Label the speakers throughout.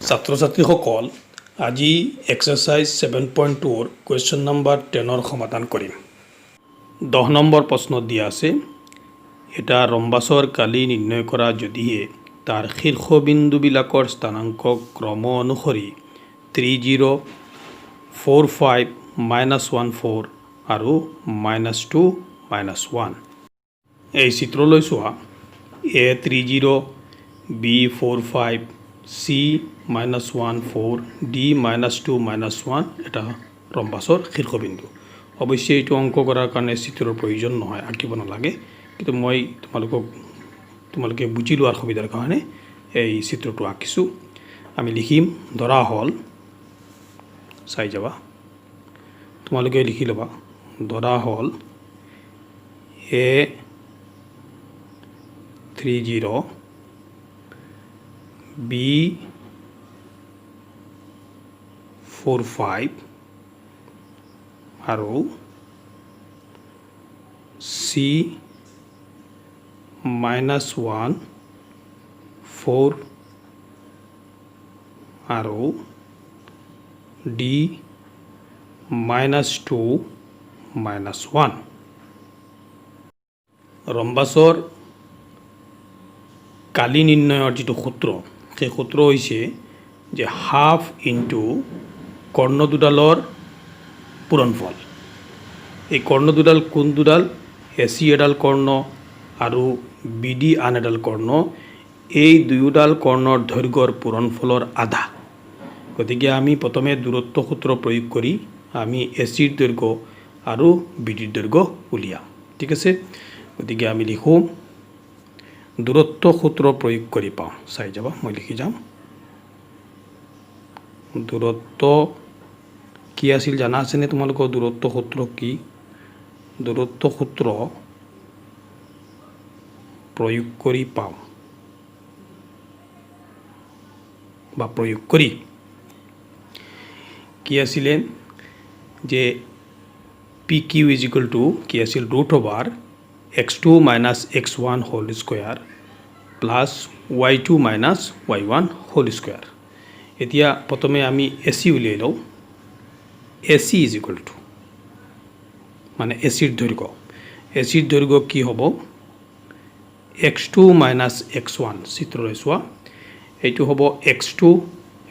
Speaker 1: ছাত্ৰ ছাত্ৰীসকল আজি এক্সাৰসাইজ 7.2 কুৱেশ্যন নম্বৰ 10 সমাধান কৰিম 10 নম্বৰ প্ৰশ্নত দিয়া আছে এটা ৰম্বাসৰ কালি নিৰ্ণয় কৰা যদিহে তাৰ শীৰ্ষবিন্দুবিলাকৰ স্থানাংক ক্ৰম অনুসৰি 30 45 -14 আৰু -2 -1 এই চিত্ৰলৈ চোৱা A30 B45 C -14 D -2 -1 এটা ৰম্বাসৰ শীৰ্ষবিন্দু অৱশ্যে এইটো অংক কৰাৰ কাৰণে চিত্ৰৰ প্ৰয়োজন নহয় আঁকিব নালাগে কিন্তু মই তোমালোকে বুজি লোৱাৰ সুবিধাৰ কাৰণে এই চিত্ৰটো আঁকিছোঁ আমি লিখিম ধৰা হ'ল চাই যাবা তোমালোকে লিখি ল'বা ধৰা হ'ল A30 B45 আৰু C -1 4 আৰু D -2 -1 ৰম্বাসৰ কালি নিৰ্ণয়ৰ যিটো সূত্ৰ সেই সূত্ৰ হৈছে যে হাফ ইনটু কৰ্ণ দুডালৰ পূৰণফল এই কৰ্ণ দুডাল কোন দুডাল AC এডাল কৰ্ণ আৰু BD আন এডাল কৰ্ণ এই দুয়োডাল কৰ্ণৰ দৈৰ্ঘ্যৰ পূৰণফলৰ আধা গতিকে আমি প্ৰথমে দূৰত্ব সূত্ৰ প্ৰয়োগ কৰি আমি AC ৰ দৈৰ্ঘ্য আৰু BD ৰ দৈৰ্ঘ্য উলিয়াম ঠিক আছে গতিকে আমি লিখোঁ দূৰত্ব সূত্ৰ প্ৰয়োগ কৰি পাওঁ চাই যাবা মই লিখি যাম দূৰত্ব কি আছিল জানা আছেনে তোমালোকৰ দূৰত্ব সূত্ৰ কি দূৰত্ব সূত্ৰ প্ৰয়োগ কৰি পাওঁ বা প্ৰয়োগ কৰি কি আছিলে যে PQ = কি আছিল √x2 - x1 whole square plus y2 - y1 whole square এতিয়া প্ৰথমে আমি AC উলিয়াই লওঁ AC = মানে AC ৰ দৈৰ্ঘ্য AC ৰ দৈৰ্ঘ্য কি হ'ব x2 - x1 চিত্ৰলৈ চোৱা এইটো হ'ব x2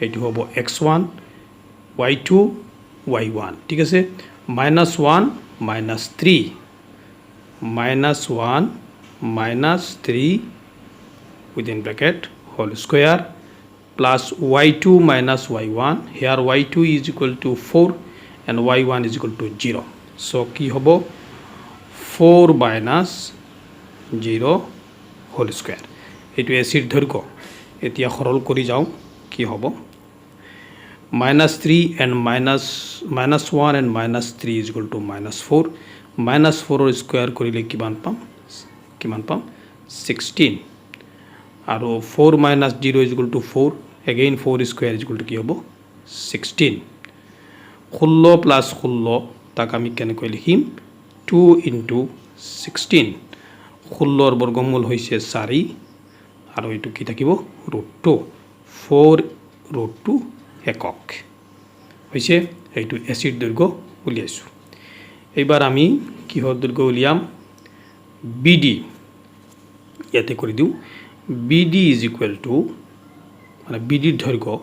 Speaker 1: এইটো হ'ব x1 y2 y1 ঠিক আছে -1 -3 -1 -3 within bracket whole square plus y2 - y1 here y2 = 4 and y1 = 0 so কি হ'ব 4 - 0 whole square এইটো AC ৰ দৈৰ্ঘ্য এতিয়া সৰল কৰি যাওঁ কি হ'ব -3 and -1 and -3 = -4 -4 ৰ স্কয়াৰ কৰিলে কিমান পাম 16 আৰু 4 - 0 = 4 again 4 স্কয়াৰ কি হ'ব 16 16 + 16 তাক আমি কেনেকৈ লিখিম 2 × 16 16 ৰ বৰ্গমূল হৈছে 4 আৰু এইটো কি থাকিব √2 4 √2 একক হৈছে এইটো AC ৰ দৈৰ্ঘ্য উলিয়াইছো এইবাৰ আমি কিহৰ দৈৰ্ঘ্য উলিয়াম BD ইয়াতে কৰি দিওঁ BD = মানে BD ৰ দৈৰ্ঘ্য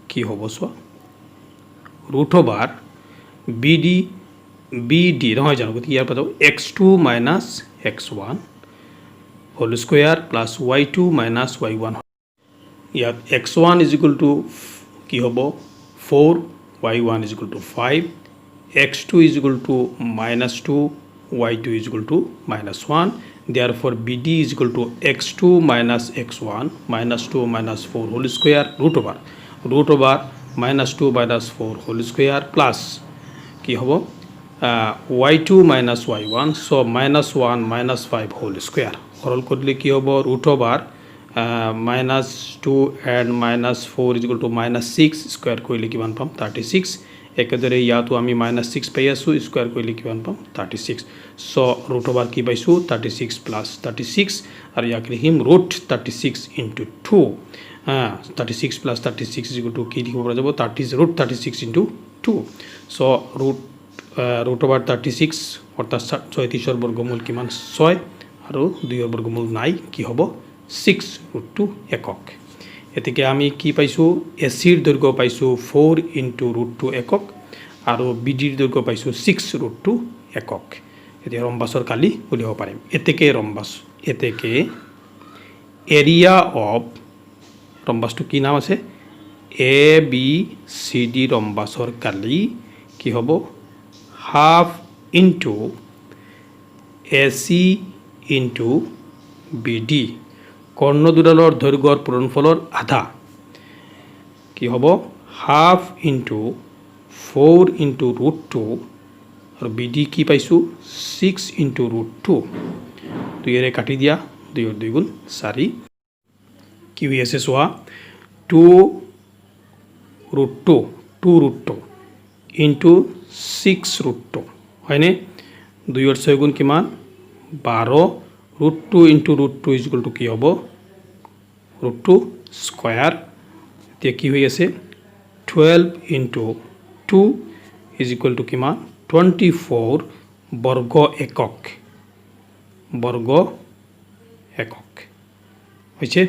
Speaker 1: কি হ'ব চোৱা √BD নহয় জানো গতিকে ইয়াৰ পৰা x2 - x1 whole square plus y2 - y1 ইয়াত x1 = কি হ'ব 4 y1 = 5 x2 = -2 y2 = -1 therefore BD = x2 - x1 -2 - 4 whole square √/(-2 - 4 whole square plus কি হ'ব y2 - y1 so -1 - 5 whole square সৰল কৰিলে কি হ'ব √/(-2 and -4 = -6 স্কয়াৰ কৰিলে কিমান পাম 36 একেদৰে ইয়াতো আমি -6 পাই আছো স্কয়াৰ কৰিলে কিমান পাম 36 সো √/(-) কি পাইছো 36 + 36 আৰু ইয়াক লিখিম √36 * 2 36 প্লাছ 36 ইকুৱেল টু কি লিখিব পৰা যাব ৰুট 36 ইনটু 2 চ' ৰুট অভাৰ 36 অৰ্থাৎ 36ৰ বৰ্গমূল কিমান 6 আৰু 2ৰ বৰ্গমূল নাই কি হ'ব 6 ৰুট 2 একক এতিকে আমি কি পাইছোঁ এচিৰ দৈৰ্ঘ্য পাইছোঁ 4 ইনটু ৰুট 2 একক আৰু বিডিৰ দৈৰ্ঘ্য পাইছোঁ 6 ৰুট 2 একক এতিয়া ৰম্বাছৰ কালি উলিয়াব পাৰিম এতেকে ৰম্বাছ এতেকে এৰিয়া অফ ৰম্বাছটো কি নাম আছে এ বি চি ডি ৰম্বাছৰ কালি কি হ'ব half into a C into B D কৰ্ণ দুডালৰ দৈৰ্ঘ্যৰ পূৰণফলৰ আধা কি হ'ব হাফ ইনটু 4 ইনটু ৰুট 2 আৰু বি ডি কি পাইছোঁ 6 ইনটু ৰুট 2 দুইৰে কাটি দিয়া 2 2 গুণ 4 কি হৈ আছে চোৱা 2 ৰুট 2 ইনটু 6 ৰুট 2 হয়নে 2ৰ 6 গুণ কিমান 12 root 2 into root 2 is equal to কি হ'ব ৰুট 2 স্কোয়াৰ এতিয়া কি হৈ আছে 12 ইনটু 2 ইজ ইকুৱেল টু কিমান 24 বৰ্গ একক হৈছে